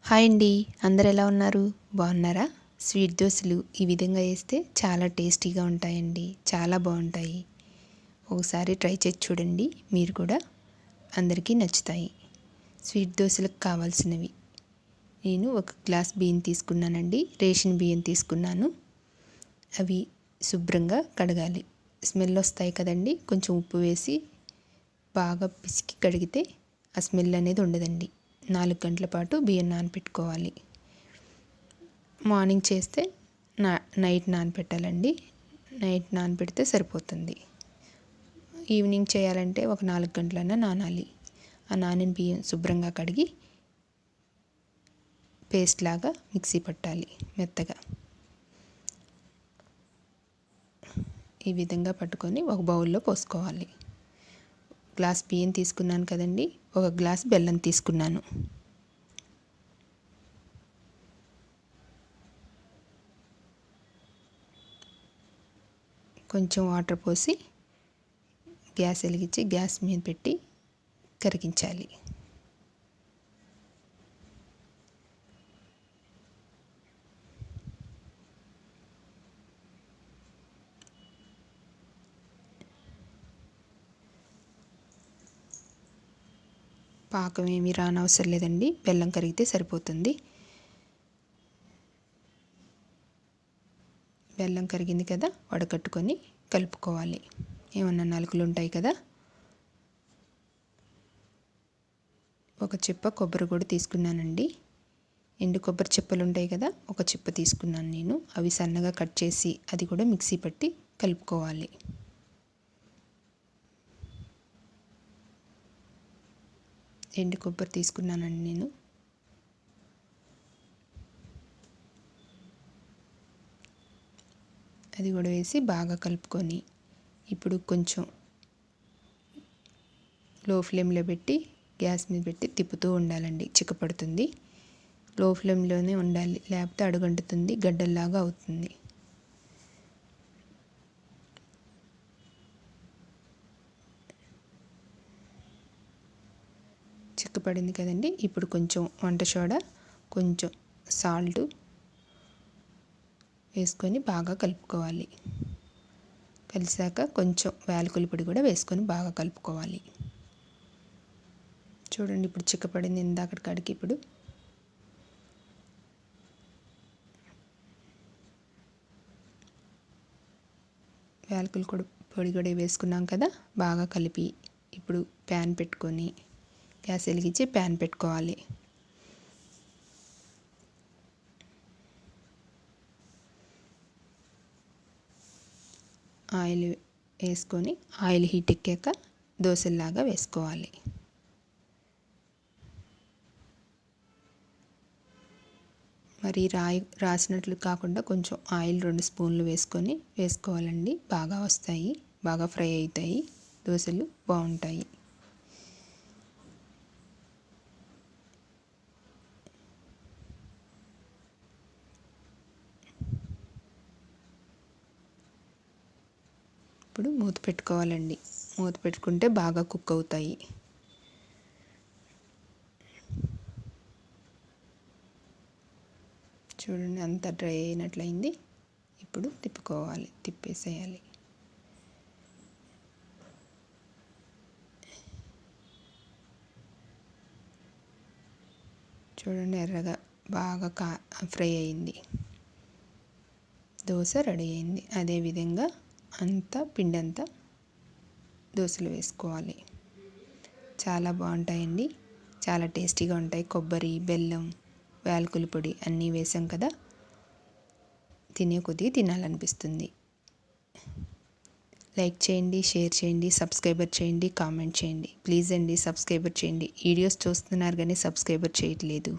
Hi అండి, అందరు ఎలా ఉన్నారు? బాగున్నారా? స్వీట్ దోశలు ఈ విధంగా వేస్తే చాలా టేస్టీగా ఉంటాయండి, చాలా బాగుంటాయి. ఒకసారి ట్రై చేసి చూడండి, మీరు కూడా అందరికీ నచ్చుతాయి. స్వీట్ దోశలకు కావాల్సినవి నేను ఒక గ్లాస్ బియ్యం తీసుకున్నానండి, రేషన్ బియ్యం తీసుకున్నాను. అవి శుభ్రంగా కడగాలి, స్మెల్ వస్తాయి కదండి. కొంచెం ఉప్పు వేసి బాగా పిసికి కడిగితే ఆ స్మెల్ అనేది ఉండదండి. 4 గంటల పాటు బియ్యం నానపెట్టుకోవాలి. మార్నింగ్ చేస్తే నైట్ నానపెట్టాలండి. నైట్ నానపెడితే సరిపోతుంది. ఈవినింగ్ చేయాలంటే ఒక 4 గంటలన్నా నానాలి. ఆ నానిన బియ్యం శుభ్రంగా కడిగి పేస్ట్ లాగా మిక్సీ పట్టాలి మెత్తగా. ఈ విధంగా పట్టుకొని ఒక బౌల్లో పోసుకోవాలి. గ్లాస్ బియ్యం తీసుకున్నాను కదండి, ఒక గ్లాస్ బెల్లం తీసుకున్నాను. కొంచెం వాటర్ పోసి గ్యాస్ వెలిగించి గ్యాస్ మీద పెట్టి కరిగించాలి. పాకం ఏమీ రానవసరం లేదండి, బెల్లం కరిగితే సరిపోతుంది. బెల్లం కరిగింది కదా, వడకట్టుకొని కలుపుకోవాలి. ఏమన్నా నలుకులు ఉంటాయి కదా. ఒక చిప్ప కొబ్బరి కూడా తీసుకున్నానండి. ఎండు కొబ్బరి చిప్పలు ఉంటాయి కదా, ఒక చిప్ప తీసుకున్నాను నేను. అవి సన్నగా కట్ చేసి అది కూడా మిక్సీ పట్టి కలుపుకోవాలి. ఎండు కొబ్బరి తీసుకున్నానండి నేను. అది కూడా వేసి బాగా కలుపుకొని ఇప్పుడు కొంచెం లో ఫ్లేమ్లో పెట్టి గ్యాస్ మీద పెట్టి తిప్పుతూ ఉండాలండి. చిక్కపడుతుంది. లో ఫ్లేమ్లోనే ఉండాలి, లేకపోతే అడుగంటుతుంది, గడ్డల్లాగా అవుతుంది. చిక్కపడింది కదండి. ఇప్పుడు కొంచెం వంట సోడా, కొంచెం సాల్ట్ వేసుకొని బాగా కలుపుకోవాలి. కలిసాక కొంచెం యాలకుల పొడి కూడా వేసుకొని బాగా కలుపుకోవాలి. చూడండి, ఇప్పుడు చిక్కపడింది ఇందాకటి కాడికి. ఇప్పుడు యాలకుల పొడి కూడా వేసుకున్నాం కదా, బాగా కలిపి ఇప్పుడు ప్యాన్ పెట్టుకొని గ్యాస్ వెలిగించి ప్యాన్ పెట్టుకోవాలి. ఆయిల్ వేసుకొని ఆయిల్ హీట్ ఎక్కాక దోశల్లాగా వేసుకోవాలి. మరి రాసినట్లు కాకుండా కొంచెం ఆయిల్ 2 స్పూన్లు వేసుకోవాలండి. బాగా వస్తాయి, బాగా ఫ్రై అవుతాయి, దోశలు బాగుంటాయి. ఇప్పుడు మూత పెట్టుకోవాలండి. మూత పెట్టుకుంటే బాగా కుక్ అవుతాయి. చూడండి, అంత డ్రై అయినట్లయింది. ఇప్పుడు తిప్పేసేయాలి. చూడండి, ఎర్రగా బాగా ఫ్రై అయింది. దోశ రెడీ అయింది. అదేవిధంగా పిండంతా దోశలు వేసుకోవాలి. చాలా బాగుంటాయండి, చాలా టేస్టీగా ఉంటాయి. కొబ్బరి, బెల్లం, యాలకుల పొడి అన్నీ వేసాం కదా, తినే కొద్దీ తినాలనిపిస్తుంది. లైక్ చేయండి, షేర్ చేయండి, సబ్స్క్రైబర్ చేయండి, కామెంట్ చేయండి. ప్లీజ్ అండి, సబ్స్క్రైబర్ చేయండి. వీడియోస్ చూస్తున్నారు కానీ సబ్స్క్రైబర్ చేయట్లేదు.